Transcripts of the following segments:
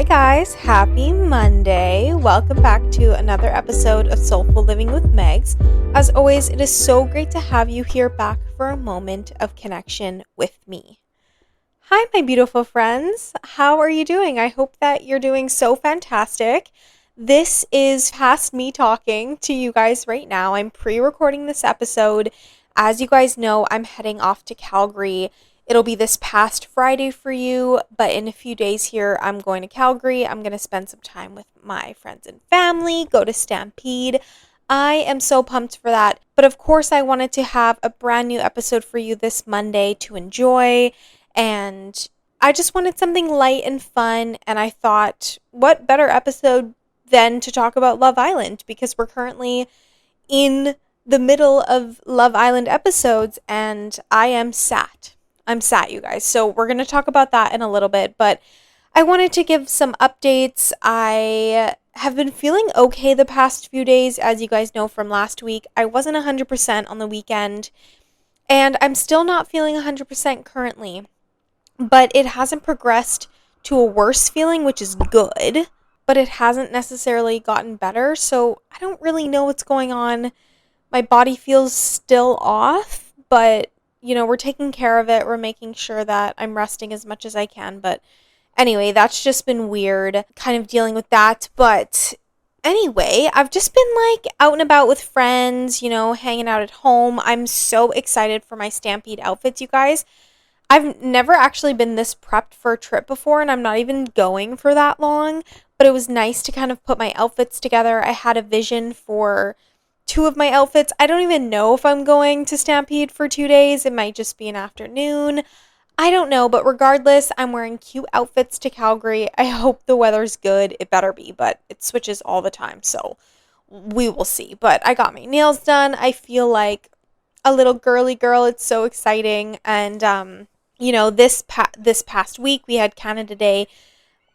Hi guys, happy Monday. Welcome back to another episode of Soulful Living with Megs. As always, it is so great to have you here back for a moment of connection with me. Hi, my beautiful friends. How are you doing? I hope that you're doing so fantastic. This is past me talking to you guys right now. I'm pre-recording this episode. As you guys know, I'm heading off to Calgary. It'll be this past Friday for you, but in a few days here, I'm going to Calgary. I'm going to spend some time with my friends and family, go to Stampede. I am so pumped for that. But of course, I wanted to have a brand new episode for you this Monday to enjoy. And I just wanted something light and fun. And I thought, what better episode than to talk about Love Island? Because we're currently in the middle of Love Island episodes and I am sat. I'm sat, you guys. So we're going to talk about that in a little bit, but I wanted to give some updates. I have been feeling okay the past few days, as you guys know from last week. I wasn't 100% on the weekend, and I'm still not feeling 100% currently, but it hasn't progressed to a worse feeling, which is good, but it hasn't necessarily gotten better, so I don't really know what's going on. My body feels still off, but we're taking care of it. We're making sure that I'm resting as much as I can. But anyway, that's just been weird, kind of dealing with that. But anyway, I've just been like out and about with friends, hanging out at home. I'm so excited for my Stampede outfits, you guys. I've never actually been this prepped for a trip before, and I'm not even going for that long. But it was nice to kind of put my outfits together. I had a vision for two of my outfits. I don't even know if I'm going to Stampede for 2 days. It might just be an afternoon. I don't know, but regardless, I'm wearing cute outfits to Calgary. I hope the weather's good. It better be, but it switches all the time, so we will see. But I got my nails done. I feel like a little girly girl. It's so exciting. And this past week we had Canada Day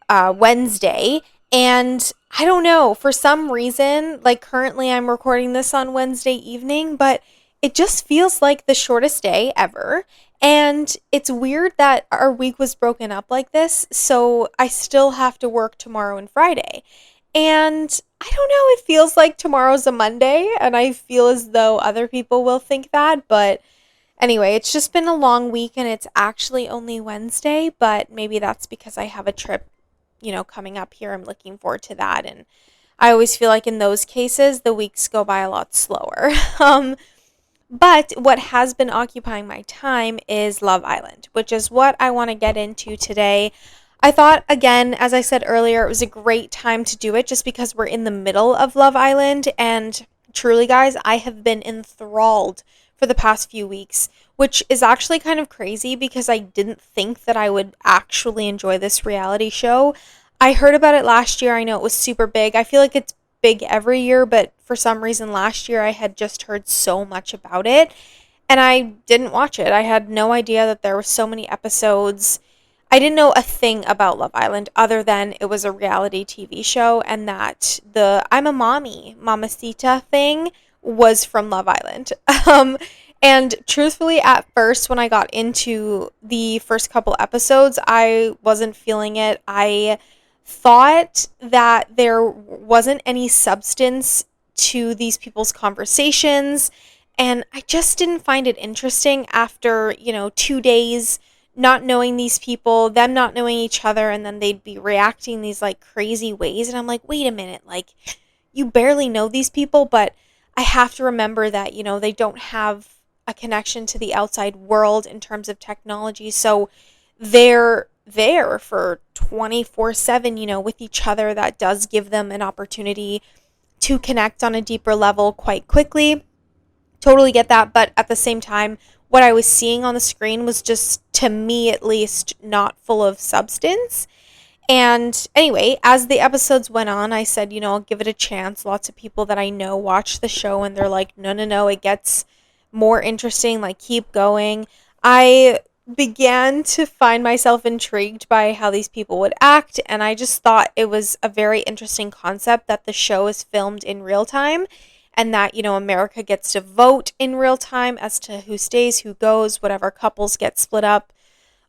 Wednesday. And I don't know, for some reason, like currently I'm recording this on Wednesday evening, but it just feels like the shortest day ever. And it's weird that our week was broken up like this, so I still have to work tomorrow and Friday. And I don't know, it feels like tomorrow's a Monday, and I feel as though other people will think that, but anyway, it's just been a long week and it's actually only Wednesday, but maybe that's because I have a trip coming up here. I'm looking forward to that. And I always feel like in those cases, the weeks go by a lot slower. But what has been occupying my time is Love Island, which is what I want to get into today. I thought, again, as I said earlier, it was a great time to do it just because we're in the middle of Love Island. And truly, guys, I have been enthralled for the past few weeks, which is actually kind of crazy because I didn't think that I would actually enjoy this reality show. I heard about it last year. I know it was super big. I feel like it's big every year, but for some reason last year I had just heard so much about it and I didn't watch it. I had no idea that there were so many episodes. I didn't know a thing about Love Island other than it was a reality TV show and that the I'm a mommy, Mamacita thing was from Love Island. And truthfully, at first, when I got into the first couple episodes, I wasn't feeling it. I thought that there wasn't any substance to these people's conversations, and I just didn't find it interesting after, 2 days not knowing these people, them not knowing each other, and then they'd be reacting these like crazy ways. And I'm like, wait a minute, like you barely know these people, but I have to remember that, they don't have a connection to the outside world in terms of technology. So they're there for 24/7, with each other. That does give them an opportunity to connect on a deeper level quite quickly. Totally get that. But at the same time, what I was seeing on the screen was just, to me at least, not full of substance. And anyway, as the episodes went on, I said, I'll give it a chance. Lots of people that I know watch the show and they're like, no, it gets more interesting. Like, keep going. I began to find myself intrigued by how these people would act. And I just thought it was a very interesting concept that the show is filmed in real time and that, America gets to vote in real time as to who stays, who goes, whatever couples get split up,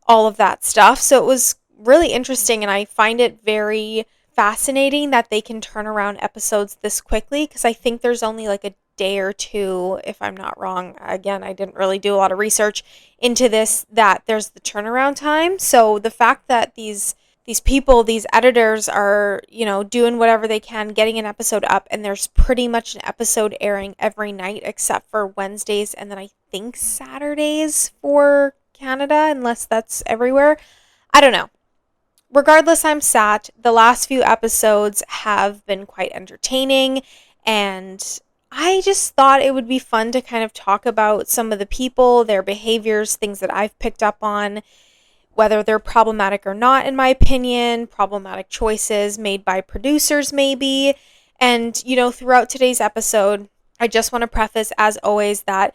all of that stuff. So it was really interesting, and I find it very fascinating that they can turn around episodes this quickly, because I think there's only like a day or two, if I'm not wrong. Again, I didn't really do a lot of research into this, that there's the turnaround time. So the fact that these people, these editors are, doing whatever they can, getting an episode up, and there's pretty much an episode airing every night except for Wednesdays and then I think Saturdays for Canada, unless that's everywhere. I don't know. Regardless, I'm sat. The last few episodes have been quite entertaining, and I just thought it would be fun to kind of talk about some of the people, their behaviors, things that I've picked up on, whether they're problematic or not, in my opinion, problematic choices made by producers, maybe. And, throughout today's episode, I just want to preface, as always, that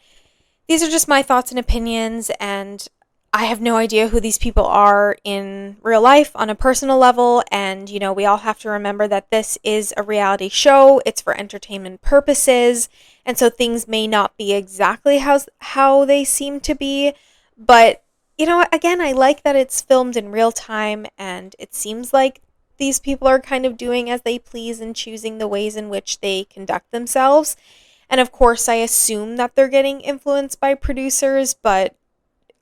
these are just my thoughts and opinions, and I have no idea who these people are in real life on a personal level. And, we all have to remember that this is a reality show, it's for entertainment purposes. And so things may not be exactly how they seem to be, but again, I like that it's filmed in real time, and it seems like these people are kind of doing as they please and choosing the ways in which they conduct themselves. And of course, I assume that they're getting influenced by producers, but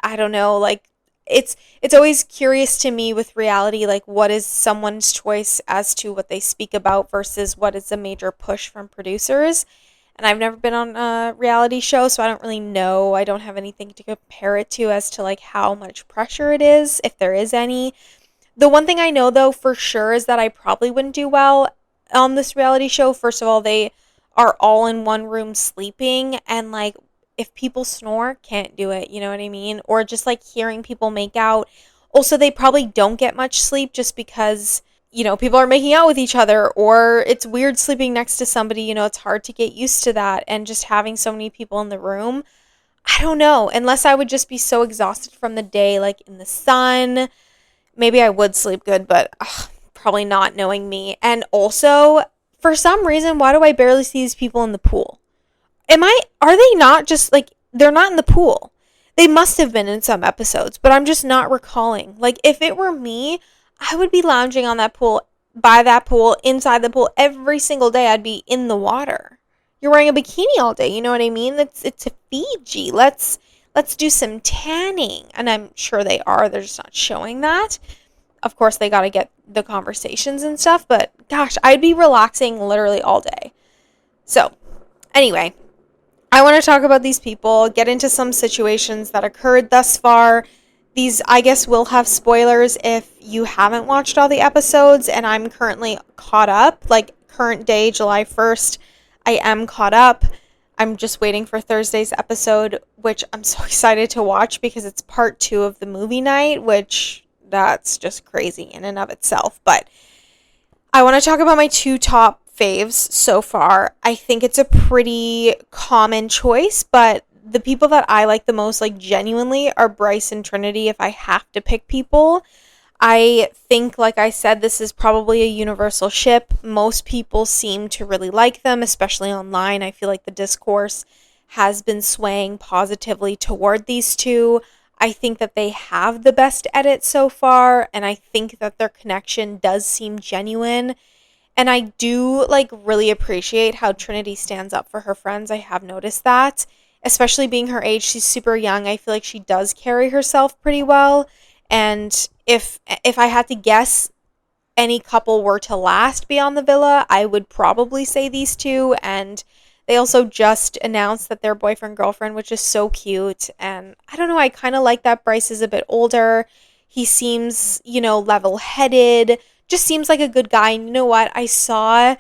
I don't know, like it's always curious to me with reality, like what is someone's choice as to what they speak about versus what is a major push from producers. And I've never been on a reality show, so I don't really know. I don't have anything to compare it to as to like how much pressure it is, if there is any. The one thing I know though for sure is that I probably wouldn't do well on this reality show. First of all, they are all in one room sleeping, and like if people snore, can't do it, you know what I mean? Or just like hearing people make out. Also, they probably don't get much sleep just because people are making out with each other, or it's weird sleeping next to somebody, it's hard to get used to that. And just having so many people in the room, I don't know, unless I would just be so exhausted from the day, like in the sun, maybe I would sleep good, but probably not, knowing me. And also, for some reason, why do I barely see these people in the pool? Are they not just like, they're not in the pool? They must have been in some episodes, but I'm just not recalling. Like, if it were me, I would be lounging on that pool, by that pool, inside the pool every single day. I'd be in the water. You're wearing a bikini all day, you know what I mean? It's a Fiji. Let's do some tanning. And I'm sure they are. They're just not showing that. Of course, they got to get the conversations and stuff, but gosh, I'd be relaxing literally all day. So, anyway, I want to talk about these people, get into some situations that occurred thus far. These, I guess, will have spoilers if you haven't watched all the episodes, and I'm currently caught up. Like, current day, July 1st, I am caught up. I'm just waiting for Thursday's episode, which I'm so excited to watch because it's part 2 of the movie night, which that's just crazy in and of itself. But I want to talk about my 2 top faves so far. I think it's a pretty common choice, but the people that I like the most, like genuinely, are Bryce and Trinity if I have to pick people. I think, like I said, this is probably a universal ship. Most people seem to really like them, especially online. I feel like the discourse has been swaying positively toward these two. I think that they have the best edit so far, and I think that their connection does seem genuine. And I do like really appreciate how Trinity stands up for her friends. I have noticed that, especially being her age. She's super young. I feel like she does carry herself pretty well. And if I had to guess any couple were to last beyond the villa, I would probably say these two. And they also just announced that they're boyfriend girlfriend, which is so cute. And I don't know, I kind of like that Bryce is a bit older. He seems, level-headed, just seems like a good guy. And you know what? I saw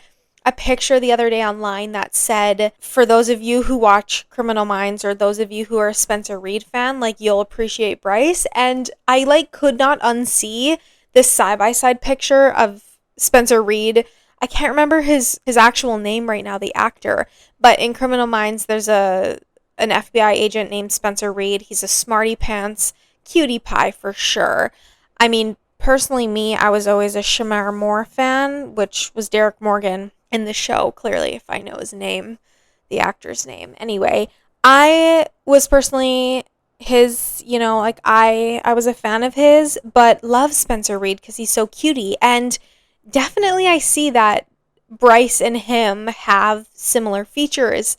a picture the other day online that said, for those of you who watch Criminal Minds, or those of you who are a Spencer Reid fan, like, you'll appreciate Bryce. And I could not unsee this side-by-side picture of Spencer Reid. I can't remember his actual name right now, the actor, but in Criminal Minds there's an FBI agent named Spencer Reid. He's a smarty pants cutie pie for sure. I mean, personally, I was always a Shamar Moore fan, which was Derek Morgan in the show, clearly, if I know his name, the actor's name. Anyway, I was personally his, like I was a fan of his, but love Spencer Reid because he's so cutie. And definitely I see that Bryce and him have similar features.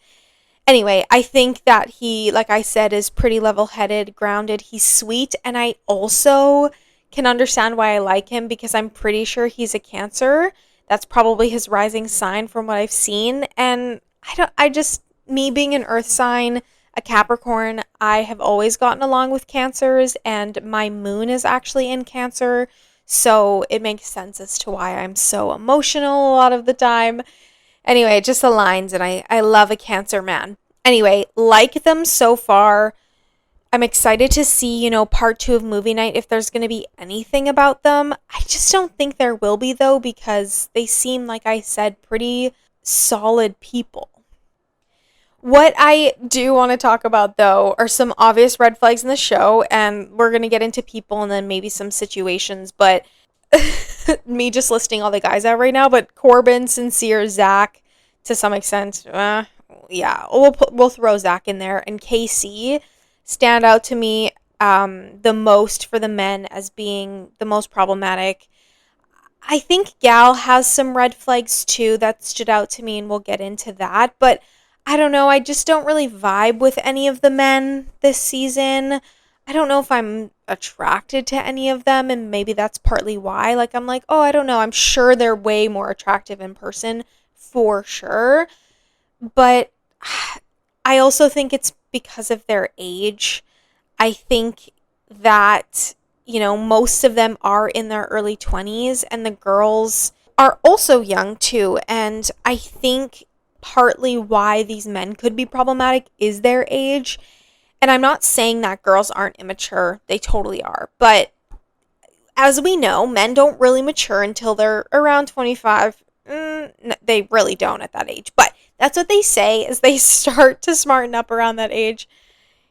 Anyway, I think that he, like I said, is pretty level headed, grounded. He's sweet. And I also can understand why I like him because I'm pretty sure he's a Cancer. That's probably his rising sign from what I've seen. And me being an earth sign, a Capricorn, I have always gotten along with Cancers, and my moon is actually in Cancer. So it makes sense as to why I'm so emotional a lot of the time. Anyway, it just aligns, and I love a Cancer man. Anyway, like them so far. I'm excited to see, part two of movie night if there's going to be anything about them. I just don't think there will be, though, because they seem, like I said, pretty solid people. What I do want to talk about, though, are some obvious red flags in the show, and we're going to get into people and then maybe some situations, but me just listing all the guys out right now, but Corbin, Sincere, Zach, to some extent, yeah, we'll throw Zach in there, and Casey stand out to me the most for the men as being the most problematic. I think Gal has some red flags too that stood out to me, and we'll get into that, but I don't know, I just don't really vibe with any of the men this season. I don't know if I'm attracted to any of them, and maybe that's partly why. Like, I'm like, oh, I don't know. I'm sure they're way more attractive in person, for sure. But I also think it's because of their age. I think that, most of them are in their early 20s, and the girls are also young too. And I think partly why these men could be problematic is their age. And I'm not saying that girls aren't immature, they totally are. But as we know, men don't really mature until they're around 25. No, they really don't at that age. But that's what they say, is they start to smarten up around that age,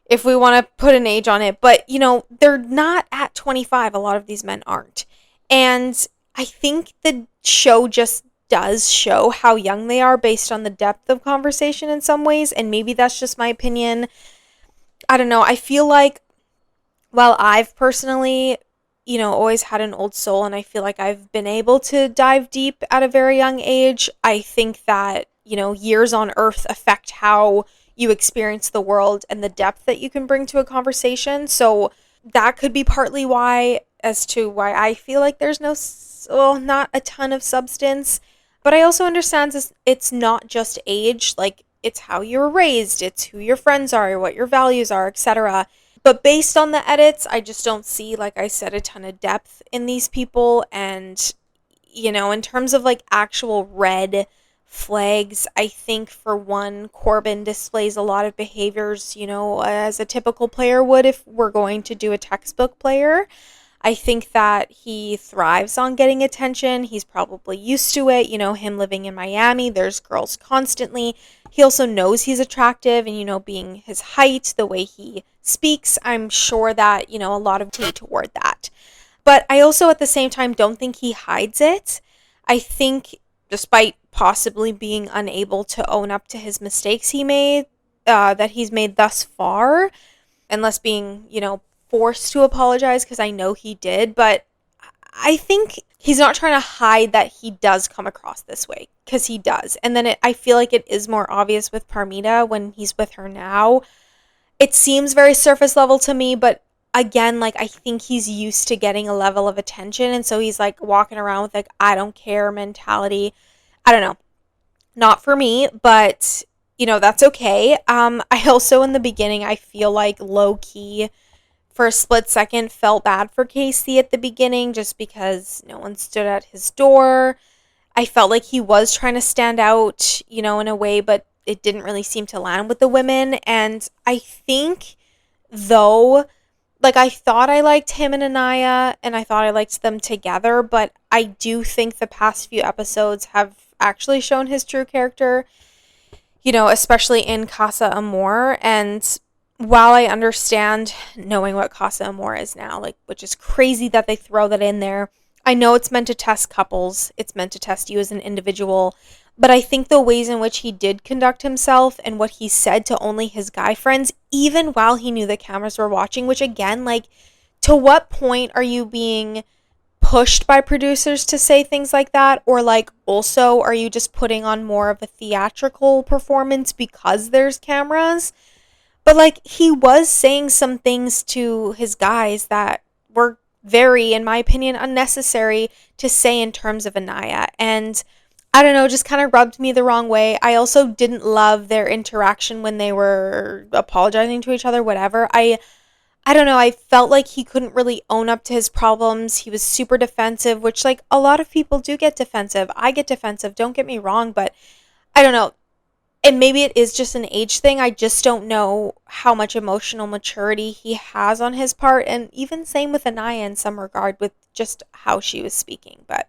if we want to put an age on it. But, they're not at 25. A lot of these men aren't. And I think the show just does show how young they are based on the depth of conversation in some ways. And maybe that's just my opinion. I don't know. I feel like while I've personally, always had an old soul, and I feel like I've been able to dive deep at a very young age, I think that, years on earth affect how you experience the world and the depth that you can bring to a conversation. So that could be partly why, as to why I feel like there's not a ton of substance. But I also understand it's not just age, like, it's how you were raised, it's who your friends are, what your values are, etc. But based on the edits, I just don't see, like I said, a ton of depth in these people. And, in terms of like actual red flags, I think for one, Corbin displays a lot of behaviors, as a typical player would if we're going to do a textbook player. I think that he thrives on getting attention. He's probably used to it. Him living in Miami, there's girls constantly. He also knows he's attractive, and, being his height, the way he speaks, I'm sure that, a lot of weight toward that. But I also, at the same time, don't think he hides it. I think, despite possibly being unable to own up to his mistakes that he's made thus far, unless being, forced to apologize, because I know he did, but I think he's not trying to hide that he does come across this way, because he does. And then I feel like it is more obvious with Parmita when he's with her now. It seems very surface level to me, but again, like, I think he's used to getting a level of attention, and so he's like walking around with like, I don't care mentality. I don't know. Not for me, but that's okay. I also, in the beginning, I feel like low key, for a split second, felt bad for Casey at the beginning, just because no one stood at his door. I felt like he was trying to stand out, in a way, but it didn't really seem to land with the women. And I think, though, like, I thought I liked him and Anaya, and I thought I liked them together, but I do think the past few episodes have actually shown his true character, especially in Casa Amor. And while I understand knowing what Casa Amor is now, like, which is crazy that they throw that in there, I know it's meant to test couples. It's meant to test you as an individual. But I think the ways in which he did conduct himself and what he said to only his guy friends, even while he knew the cameras were watching, which again, like, to what point are you being pushed by producers to say things like that? Or, like, also, are you just putting on more of a theatrical performance because there's cameras? But, like, he was saying some things to his guys that were very, in my opinion, unnecessary to say in terms of Anaya. And I don't know, just kind of rubbed me the wrong way. I also didn't love their interaction when they were apologizing to each other, whatever. I don't know, I felt like he couldn't really own up to his problems. He was super defensive, which, like, a lot of people do get defensive. I get defensive, don't get me wrong, but I don't know. And maybe it is just an age thing. I just don't know how much emotional maturity he has on his part. And even same with Anaya in some regard with just how she was speaking. But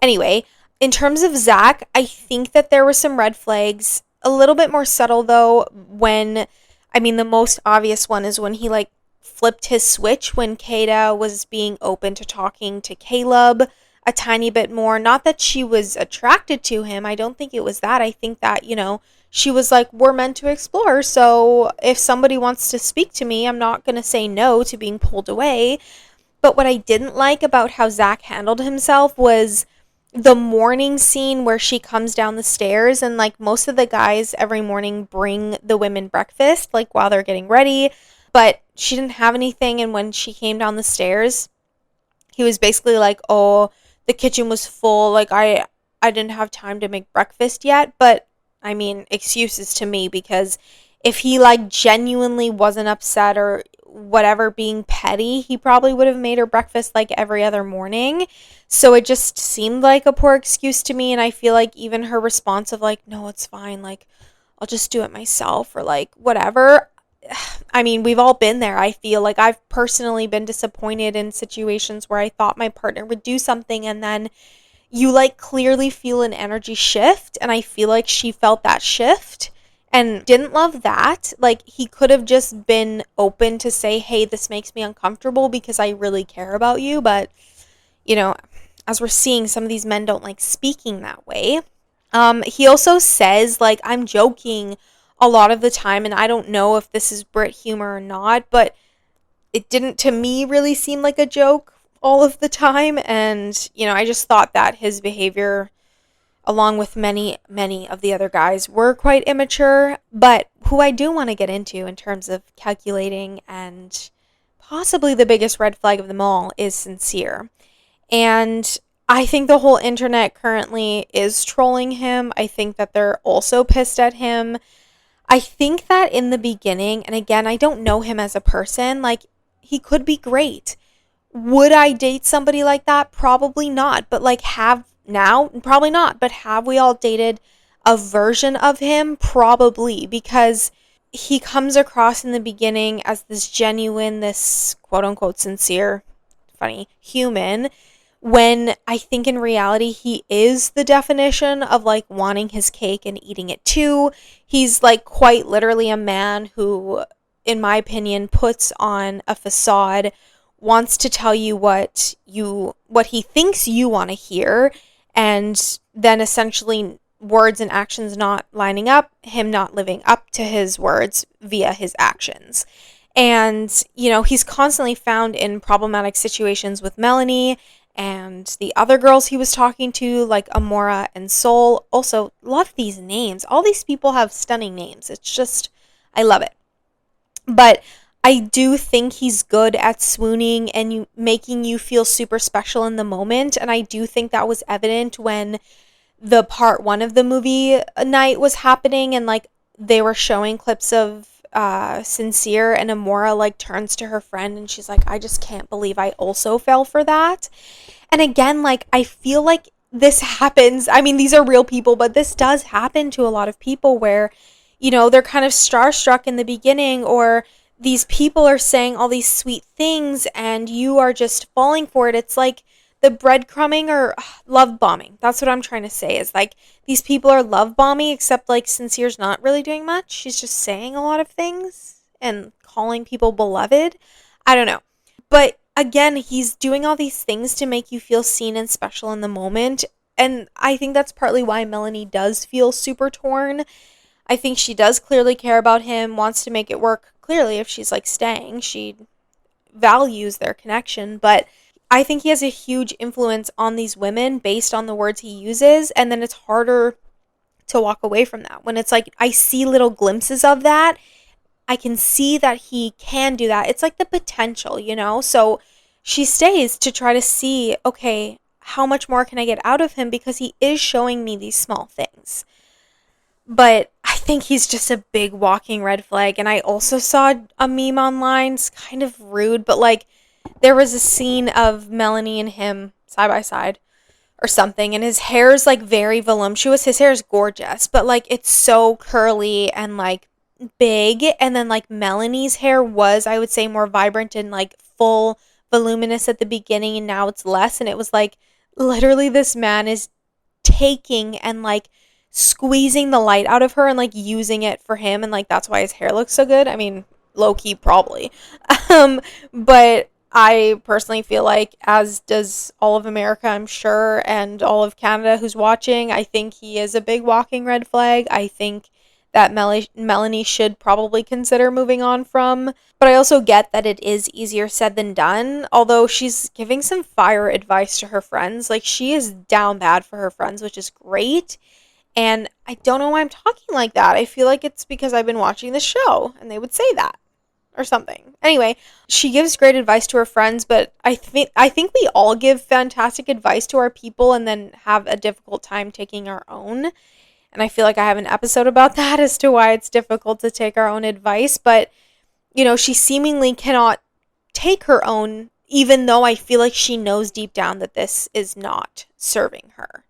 anyway, in terms of Zach, I think that there were some red flags. A little bit more subtle though, the most obvious one is when he like flipped his switch when Kata was being open to talking to Caleb a tiny bit more. Not that she was attracted to him. I don't think it was that. I think that, she was like, we're meant to explore. So if somebody wants to speak to me, I'm not going to say no to being pulled away. But what I didn't like about how Zach handled himself was the morning scene where she comes down the stairs, and like most of the guys every morning bring the women breakfast like while they're getting ready, but she didn't have anything. And when she came down the stairs, he was basically like, oh, the kitchen was full, like I didn't have time to make breakfast yet. But I mean, excuses to me, because if he like genuinely wasn't upset or whatever being petty, he probably would have made her breakfast like every other morning. So it just seemed like a poor excuse to me. And I feel like even her response of like, no, it's fine, like I'll just do it myself, or like whatever. I mean, we've all been there. I feel like I've personally been disappointed in situations where I thought my partner would do something and then you like clearly feel an energy shift, and I feel like she felt that shift and didn't love that. Like, he could have just been open to say, hey, this makes me uncomfortable because I really care about you. But you know as we're seeing, some of these men don't like speaking that way. He also says, like, I'm joking a lot of the time, and I don't know if this is Brit humor or not, but it didn't to me really seem like a joke all of the time. And I just thought that his behavior, along with many of the other guys, were quite immature. But who I do want to get into in terms of calculating, and possibly the biggest red flag of them all, is Sincere. And I think the whole internet currently is trolling him. I think that they're also pissed at him. I think that in the beginning, and again, I don't know him as a person, like, he could be great. Would I date somebody like that? Probably not. But like, have now? Probably not. But have we all dated a version of him? Probably, because he comes across in the beginning as this genuine, this quote unquote sincere, funny human, when I think in reality he is the definition of like wanting his cake and eating it too. He's like quite literally a man who, in my opinion, puts on a facade, wants to tell you what he thinks you want to hear, and then essentially words and actions not lining up, him not living up to his words via his actions. And he's constantly found in problematic situations with Melanie and the other girls he was talking to, like Amora and Sol. Also, love these names. All these people have stunning names. It's just, I love it. But I do think he's good at swooning and making you feel super special in the moment. And I do think that was evident when the part one of the movie night was happening, and like they were showing clips of Sincere, and Amora like turns to her friend and she's like, I just can't believe I also fell for that. And again, like, I feel like this happens. I mean, these are real people, but this does happen to a lot of people where, they're kind of starstruck in the beginning, or these people are saying all these sweet things and you are just falling for it. It's like the breadcrumbing or love bombing. That's what I'm trying to say, is like these people are love bombing, except like Sincere's not really doing much. She's just saying a lot of things and calling people beloved. I don't know. But again, he's doing all these things to make you feel seen and special in the moment. And I think that's partly why Melanie does feel super torn. I think she does clearly care about him, wants to make it work. Clearly, if she's like staying, she values their connection, but I think he has a huge influence on these women based on the words he uses, and then it's harder to walk away from that. When it's like I see little glimpses of that, I can see that he can do that. It's like the potential, you know? So she stays to try to see, okay, how much more can I get out of him because he is showing me these small things. But I think he's just a big walking red flag. And I also saw a meme online. It's kind of rude, but like there was a scene of Melanie and him side by side or something, and his hair is like very voluptuous. His hair is gorgeous, but like it's so curly and like big. And then like Melanie's hair was, I would say, more vibrant and like full voluminous at the beginning, and now it's less. And it was like literally this man is taking and like squeezing the light out of her and like using it for him, and like that's why his hair looks so good. I mean, low key probably. But I personally feel like, as does all of America, I'm sure, and all of Canada who's watching, I think he is a big walking red flag. I think that Melanie should probably consider moving on from. But I also get that it is easier said than done, although she's giving some fire advice to her friends. Like, she is down bad for her friends, which is great. And I don't know why I'm talking like that. I feel like it's because I've been watching the show, and they would say that or something. Anyway, she gives great advice to her friends, but I think we all give fantastic advice to our people and then have a difficult time taking our own. And I feel like I have an episode about that as to why it's difficult to take our own advice, but you know, she seemingly cannot take her own, even though I feel like she knows deep down that this is not serving her.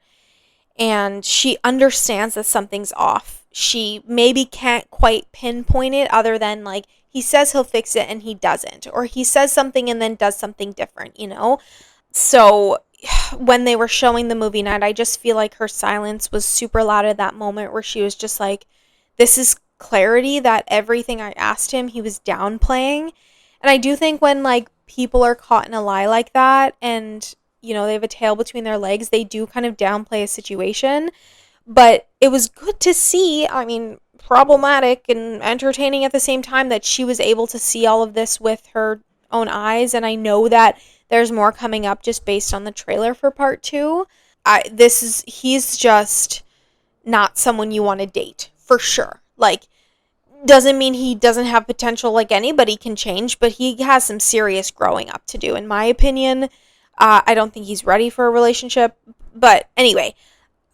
And she understands that something's off. She maybe can't quite pinpoint it, other than like he says he'll fix it and he doesn't, or he says something and then does something different, you know? So when they were showing the movie night, I just feel like her silence was super loud at that moment, where she was just like, this is clarity that everything I asked him, he was downplaying. And I do think when like people are caught in a lie like that, and you know, they have a tail between their legs, they do kind of downplay a situation. But it was good to see, I mean, problematic and entertaining at the same time, that she was able to see all of this with her own eyes. And I know that there's more coming up just based on the trailer for part 2. He's just not someone you want to date, for sure. Like, doesn't mean he doesn't have potential, like anybody can change, but he has some serious growing up to do, in my opinion. I don't think he's ready for a relationship. But anyway,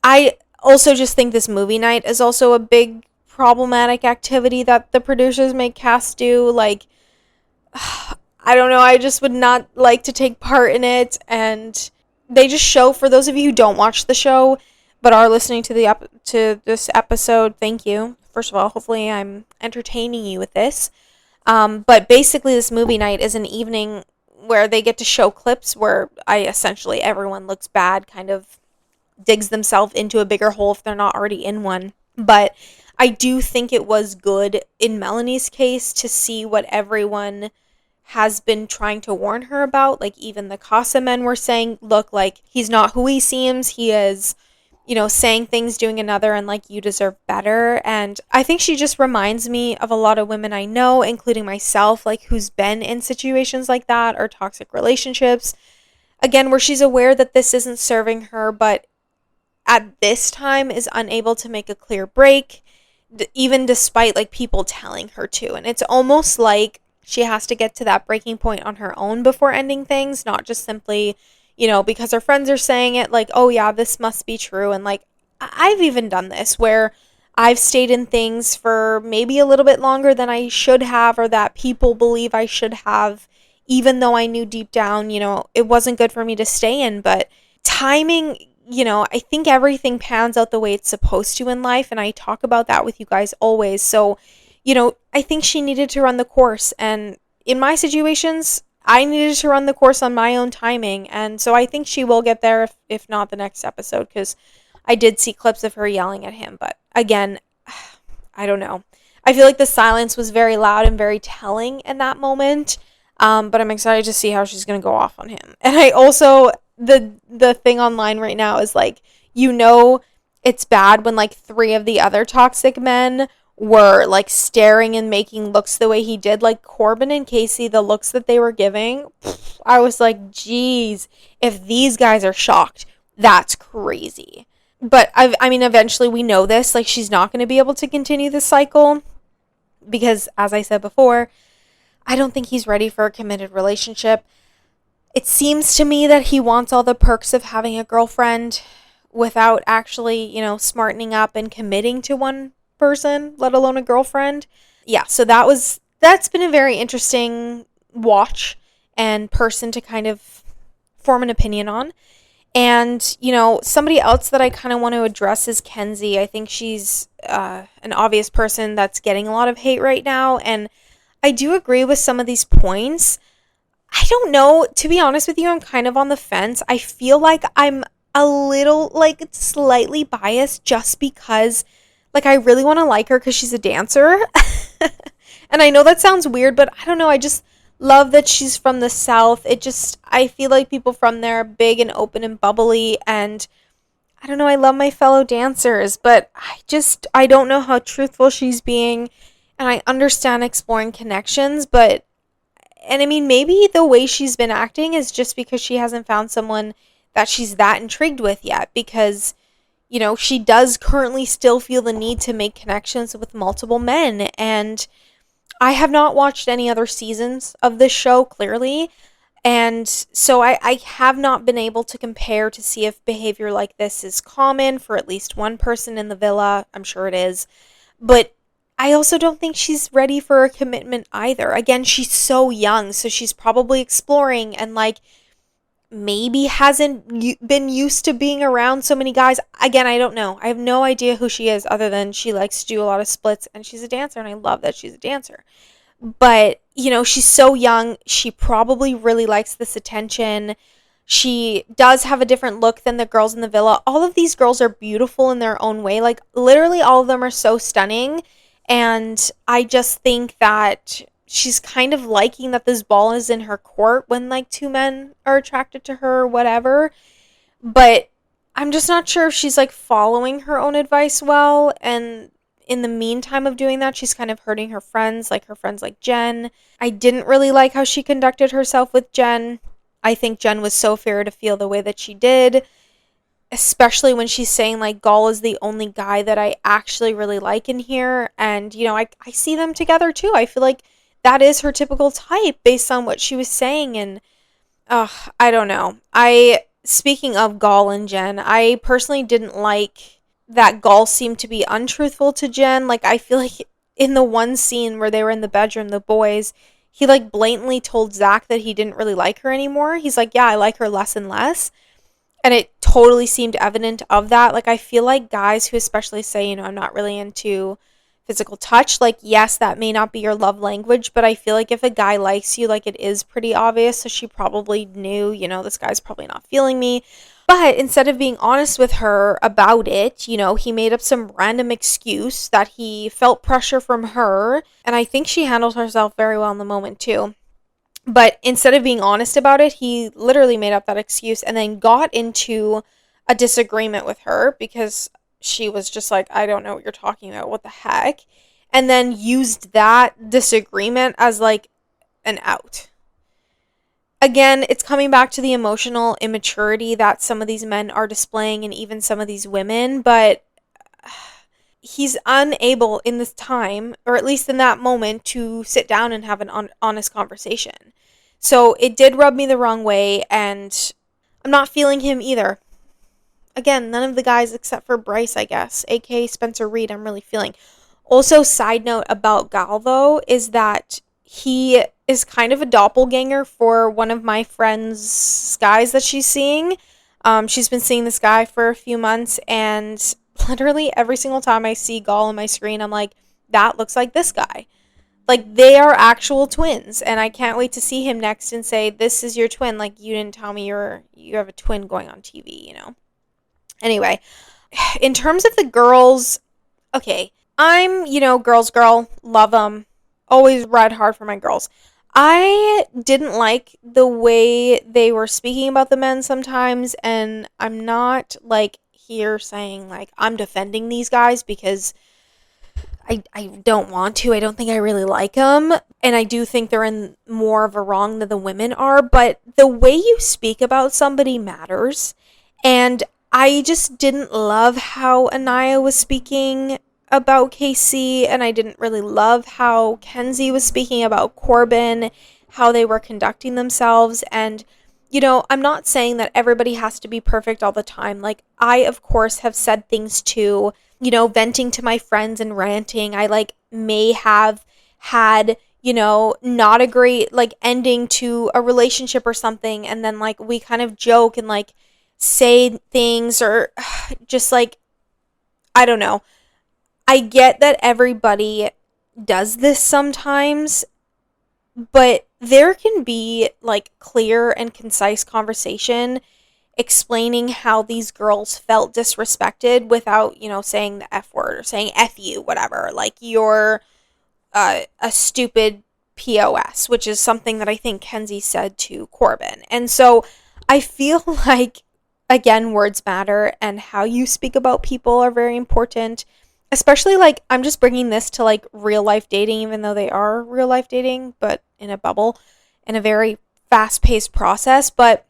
I also just think this movie night is also a big problematic activity that the producers make cast do. Like, I don't know, I just would not like to take part in it. And they just show, for those of you who don't watch the show but are listening to this episode, thank you. First of all, hopefully I'm entertaining you with this. But basically, this movie night is an evening where they get to show clips where essentially everyone looks bad, kind of digs themselves into a bigger hole if they're not already in one. But I do think it was good in Melanie's case to see what everyone has been trying to warn her about. Like, even the Casa men were saying, look, like, he's not who he seems. He is, you know, saying things, doing another, and like, you deserve better. And I think she just reminds me of a lot of women I know, including myself, like, who's been in situations like that, or toxic relationships, again, where she's aware that this isn't serving her, but at this time is unable to make a clear break, even despite like people telling her to. And it's almost like she has to get to that breaking point on her own before ending things, not just simply, you know, because her friends are saying it, like, oh yeah, this must be true. And like, I've even done this where I've stayed in things for maybe a little bit longer than I should have, or that people believe I should have, even though I knew deep down, you know, it wasn't good for me to stay in. But timing, you know, I think everything pans out the way it's supposed to in life, and I talk about that with you guys always. So, you know, I think she needed to run the course, and in my situations, I needed to run the course on my own timing, and so I think she will get there, if not the next episode, because I did see clips of her yelling at him. But again, I don't know. I feel like the silence was very loud and very telling in that moment, but I'm excited to see how she's going to go off on him. And I also, the thing online right now is like, you know it's bad when like three of the other toxic men were like staring and making looks the way he did. Like Corbin and Casey, the looks that they were giving, I was like, geez, if these guys are shocked, that's crazy. But I mean, eventually we know this. Like, she's not going to be able to continue this cycle because, as I said before, I don't think he's ready for a committed relationship. It seems to me that he wants all the perks of having a girlfriend without actually, smartening up and committing to one person, let alone a girlfriend. Yeah, so that's been a very interesting watch and person to kind of form an opinion on. And, somebody else that I kind of want to address is Kenzie. I think she's an obvious person that's getting a lot of hate right now. And I do agree with some of these points. I don't know. To be honest with you, I'm kind of on the fence. I feel like I'm a little, like, slightly biased just because, like, I really want to like her because she's a dancer. And I know that sounds weird, but I don't know. I just love that she's from the South. I feel like people from there are big and open and bubbly. And I don't know. I love my fellow dancers, but I don't know how truthful she's being. And I understand exploring connections, but and I mean, maybe the way she's been acting is just because she hasn't found someone that she's that intrigued with yet. Because, she does currently still feel the need to make connections with multiple men. And I have not watched any other seasons of this show, clearly. And so I have not been able to compare to see if behavior like this is common for at least one person in the villa. I'm sure it is. But I also don't think she's ready for a commitment either. Again, she's so young, so she's probably exploring and like maybe hasn't been used to being around so many guys. Again, I don't know. I have no idea who she is other than she likes to do a lot of splits and she's a dancer and I love that she's a dancer. But, she's so young. She probably really likes this attention. She does have a different look than the girls in the villa. All of these girls are beautiful in their own way. Like, literally all of them are so stunning. And I just think that she's kind of liking that this ball is in her court when like two men are attracted to her or whatever. But I'm just not sure if she's like following her own advice well. And in the meantime of doing that, she's kind of hurting her friends, like her friends like Jen. I didn't really like how she conducted herself with Jen. I think Jen was so fair to feel the way that she did, especially when she's saying like Gall is the only guy that I actually really like in here. And, I see them together too. I feel like that is her typical type based on what she was saying. And I don't know. Speaking of Gall and Jen, I personally didn't like that Gall seemed to be untruthful to Jen. Like, I feel like in the one scene where they were in the bedroom, the boys, he like blatantly told Zach that he didn't really like her anymore. He's like, yeah, I like her less and less. And it totally seemed evident of that. Like, I feel like guys who especially say, I'm not really into physical touch, like, yes, that may not be your love language, but I feel like if a guy likes you, like, it is pretty obvious. So she probably knew, this guy's probably not feeling me. But instead of being honest with her about it, he made up some random excuse that he felt pressure from her. And I think she handled herself very well in the moment too. But instead of being honest about it, he literally made up that excuse and then got into a disagreement with her because she was just like, I don't know what you're talking about. What the heck? And then used that disagreement as like an out. Again, it's coming back to the emotional immaturity that some of these men are displaying and even some of these women, but he's unable in this time, or at least in that moment, to sit down and have an honest conversation. So it did rub me the wrong way, and I'm not feeling him either. Again, none of the guys except for Bryce, I guess, aka Spencer Reed, I'm really feeling. Also, side note about Gal, though, is that he is kind of a doppelganger for one of my friend's guys that she's seeing. She's been seeing this guy for a few months, and literally every single time I see Gall on my screen, I'm like, that looks like this guy. Like, they are actual twins, and I can't wait to see him next and say, this is your twin. Like, you didn't tell me you have a twin going on TV, Anyway, in terms of the girls, okay, I'm, girls girl, love them, always ride hard for my girls. I didn't like the way they were speaking about the men sometimes, and I'm not, like, here saying like I'm defending these guys because I don't want to. I don't think I really like them. And I do think they're in more of a wrong than the women are. But the way you speak about somebody matters. And I just didn't love how Anaya was speaking about Casey. And I didn't really love how Kenzie was speaking about Corbin, how they were conducting themselves. And, you know, I'm not saying that everybody has to be perfect all the time. Like, I, of course, have said things too, you know, venting to my friends and ranting. I like may have had, you know, not a great like ending to a relationship or something. And then like we kind of joke and like say things or just like, I don't know. I get that everybody does this sometimes, but there can be like clear and concise conversation explaining how these girls felt disrespected without, you know, saying the F word or saying F you, whatever. Like, you're a stupid POS, which is something that I think Kenzie said to Corbin. And so I feel like, again, words matter and how you speak about people are very important. Especially, like, I'm just bringing this to, like, real life dating, even though they are real life dating, but in a bubble, in a very fast paced process. But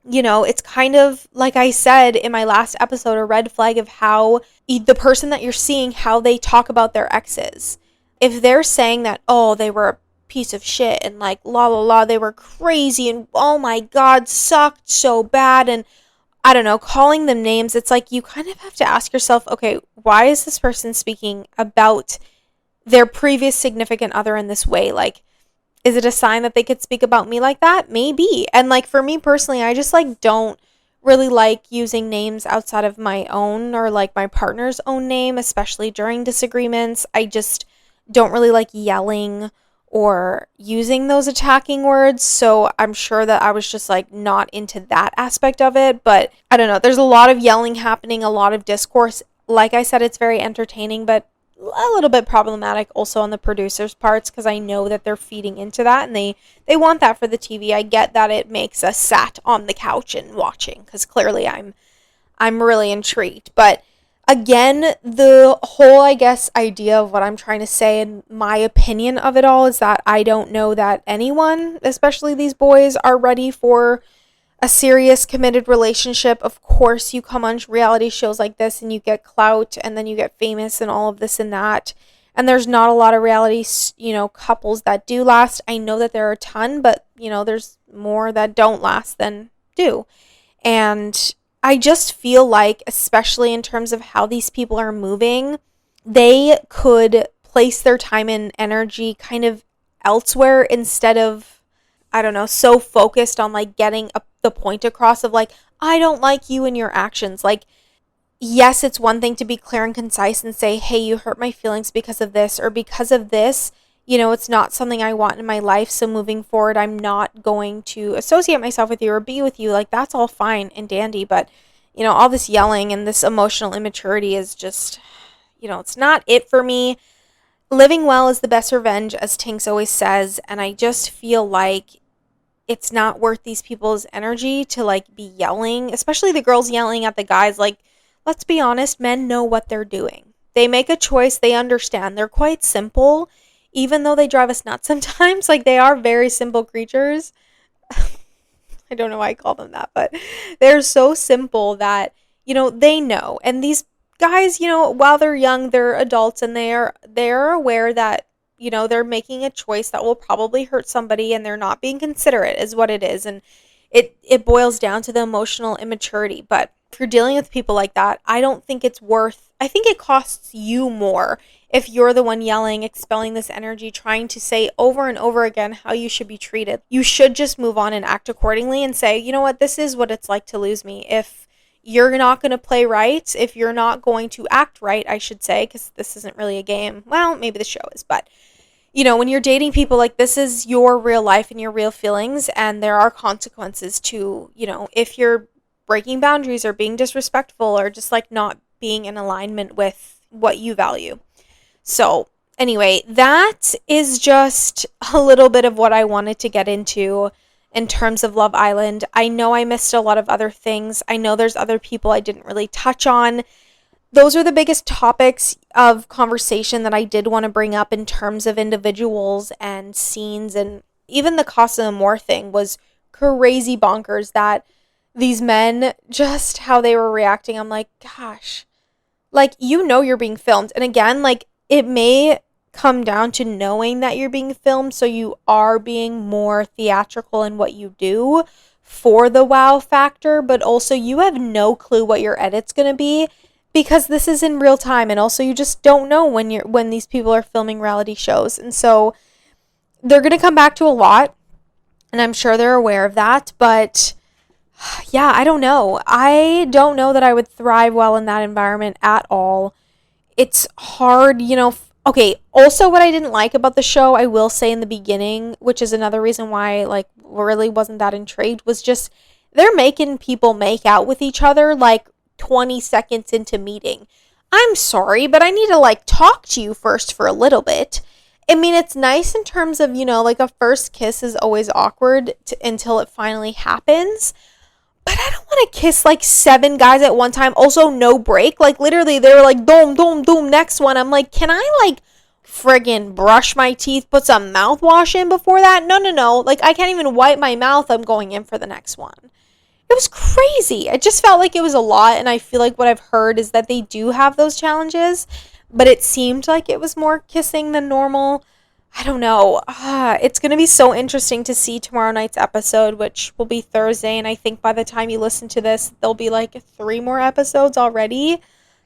you know, it's kind of like I said in my last episode, a red flag of how the person that you're seeing, how they talk about their exes. If they're saying that, oh, they were a piece of shit and like, la la la, they were crazy and oh my God, sucked so bad. And I don't know, calling them names, it's like you kind of have to ask yourself, okay, why is this person speaking about their previous significant other in this way? Like, is it a sign that they could speak about me like that? Maybe. And like for me personally, I just like don't really like using names outside of my own or like my partner's own name, especially during disagreements. I just don't really like yelling or using those attacking words. So I'm sure that I was just like not into that aspect of it. But I don't know. There's a lot of yelling happening, a lot of discourse. Like I said, it's very entertaining, but a little bit problematic also on the producers' parts because I know that they're feeding into that and they want that for the TV. I get that it makes us sat on the couch and watching because clearly I'm really intrigued. But again, the whole, I guess, idea of what I'm trying to say and my opinion of it all is that I don't know that anyone, especially these boys, are ready for a serious committed relationship. Of course, you come on reality shows like this and you get clout and then you get famous and all of this and that. And there's not a lot of reality, you know, couples that do last. I know that there are a ton, but, you know, there's more that don't last than do. And I just feel like, especially in terms of how these people are moving, they could place their time and energy kind of elsewhere instead of, I don't know, so focused on like getting the point across of like, I don't like you and your actions. Like, yes, it's one thing to be clear and concise and say, hey, you hurt my feelings because of this or because of this. You know, it's not something I want in my life. So moving forward, I'm not going to associate myself with you or be with you. Like, that's all fine and dandy. But, you know, all this yelling and this emotional immaturity is just, you know, it's not it for me. Living well is the best revenge, as Tinks always says. And I just feel like it's not worth these people's energy to like be yelling, especially the girls yelling at the guys. Like, let's be honest, men know what they're doing. They make a choice, they understand. They're quite simple, even though they drive us nuts sometimes. Like, they are very simple creatures. I don't know why I call them that, but they're so simple that, you know, they know. And these guys, you know, while they're young, they're adults and they're aware that, you know, they're making a choice that will probably hurt somebody and they're not being considerate is what it is. And it boils down to the emotional immaturity. But if you're dealing with people like that, I don't think it's worth, I think it costs you more if you're the one yelling, expelling this energy, trying to say over and over again how you should be treated. You should just move on and act accordingly and say, you know what, this is what it's like to lose me. If you're not going to play right, if you're not going to act right, I should say, because this isn't really a game. Well, maybe the show is, but you know, when you're dating people, like, this is your real life and your real feelings, and there are consequences to, you know, if you're breaking boundaries or being disrespectful or just like not being in alignment with what you value. So anyway, that is just a little bit of what I wanted to get into in terms of Love Island. I know I missed a lot of other things. I know there's other people I didn't really touch on. Those are the biggest topics of conversation that I did want to bring up in terms of individuals and scenes. And even the Casa Amor thing was crazy bonkers, that these men, just how they were reacting. I'm like, gosh, like, you're being filmed. And again, like, it may come down to knowing that you're being filmed, so you are being more theatrical in what you do for the wow factor, but also you have no clue what your edit's going to be, because this is in real time, and also you just don't know when these people are filming reality shows. And so they're going to come back to a lot, and I'm sure they're aware of that, but yeah, I don't know. I don't know that I would thrive well in that environment at all. It's hard, okay, also what I didn't like about the show, I will say in the beginning, which is another reason why, like, really wasn't that intrigued, was just they're making people make out with each other, like, 20 seconds into meeting. I'm sorry, but I need to, like, talk to you first for a little bit. I mean, it's nice in terms of, like, a first kiss is always awkward until it finally happens. But I don't want to kiss like 7 guys at one time. Also, no break. Like, literally, they were like, doom, doom, doom, next one. I'm like, can I, like, friggin' brush my teeth, put some mouthwash in before that? No. Like, I can't even wipe my mouth. I'm going in for the next one. It was crazy. It just felt like it was a lot. And I feel like what I've heard is that they do have those challenges. But it seemed like it was more kissing than normal. I don't know. It's going to be so interesting to see tomorrow night's episode, which will be Thursday. And I think by the time you listen to this, there'll be like 3 more episodes already.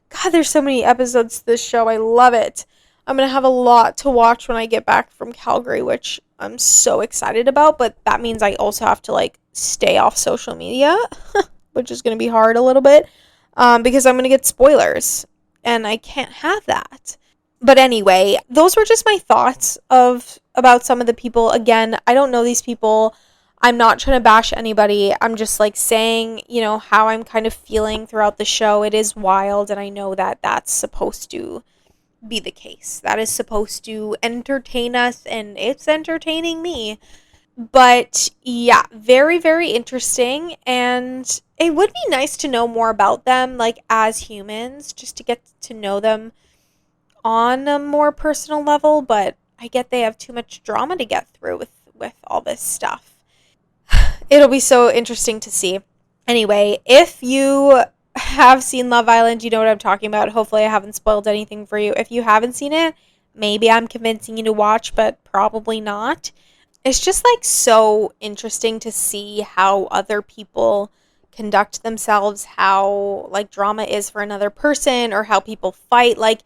God, there's so many episodes to this show. I love it. I'm going to have a lot to watch when I get back from Calgary, which I'm so excited about. But that means I also have to like stay off social media, which is going to be hard a little bit because I'm going to get spoilers. And I can't have that. But anyway, those were just my thoughts about some of the people. Again, I don't know these people. I'm not trying to bash anybody. I'm just like saying, how I'm kind of feeling throughout the show. It is wild, and I know that that's supposed to be the case. That is supposed to entertain us, and it's entertaining me. But yeah, very, very interesting, and it would be nice to know more about them, like, as humans, just to get to know them on a more personal level. But I get they have too much drama to get through with all this stuff. It'll be so interesting to see. Anyway, if you have seen Love Island, you know what I'm talking about. Hopefully I haven't spoiled anything for you. If you haven't seen it, maybe I'm convincing you to watch, but probably not. It's just like so interesting to see how other people conduct themselves, how like drama is for another person, or how people fight. Like,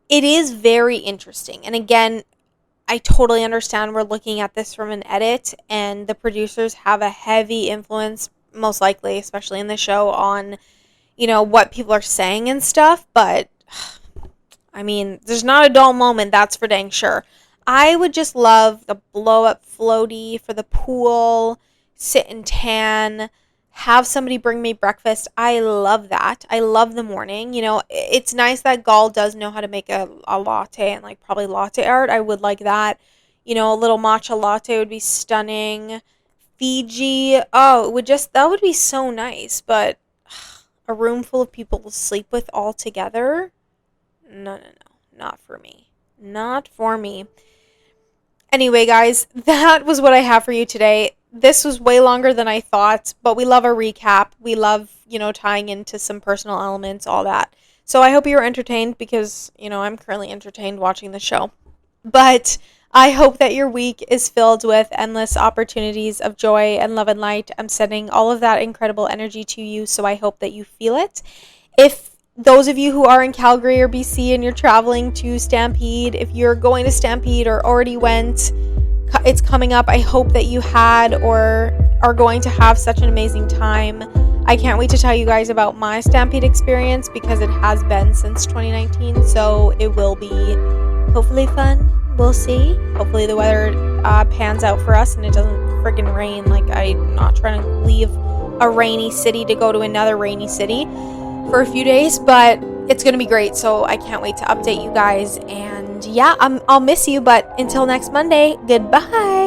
it is very interesting. And again, I totally understand we're looking at this from an edit, and the producers have a heavy influence, most likely, especially in the show, on, what people are saying and stuff. But, I mean, there's not a dull moment, that's for dang sure. I would just love the blow-up floaty for the pool, sit and tan, have somebody bring me breakfast. I love that. I love the morning. It's nice that Gal does know how to make a latte and like probably latte art. I would like that. A little matcha latte would be stunning. Fiji. Oh, that would be so nice. But a room full of people to sleep with all together? No. Not for me. Not for me. Anyway, guys, that was what I have for you today. This was way longer than I thought, but we love a recap. We love, tying into some personal elements, all that. So I hope you were entertained, because, I'm currently entertained watching the show. But I hope that your week is filled with endless opportunities of joy and love and light. I'm sending all of that incredible energy to you, so I hope that you feel it. If those of you who are in Calgary or BC and you're traveling to Stampede, if you're going to Stampede or already went, it's coming up. I hope that you had or are going to have such an amazing time. I can't wait to tell you guys about my Stampede experience, because it has been since 2019, so it will be hopefully fun. We'll see. Hopefully the weather pans out for us and it doesn't friggin' rain. Like, I'm not trying to leave a rainy city to go to another rainy city for a few days, but it's gonna be great, so I can't wait to update you guys. And yeah, I'll miss you, but until next Monday, goodbye.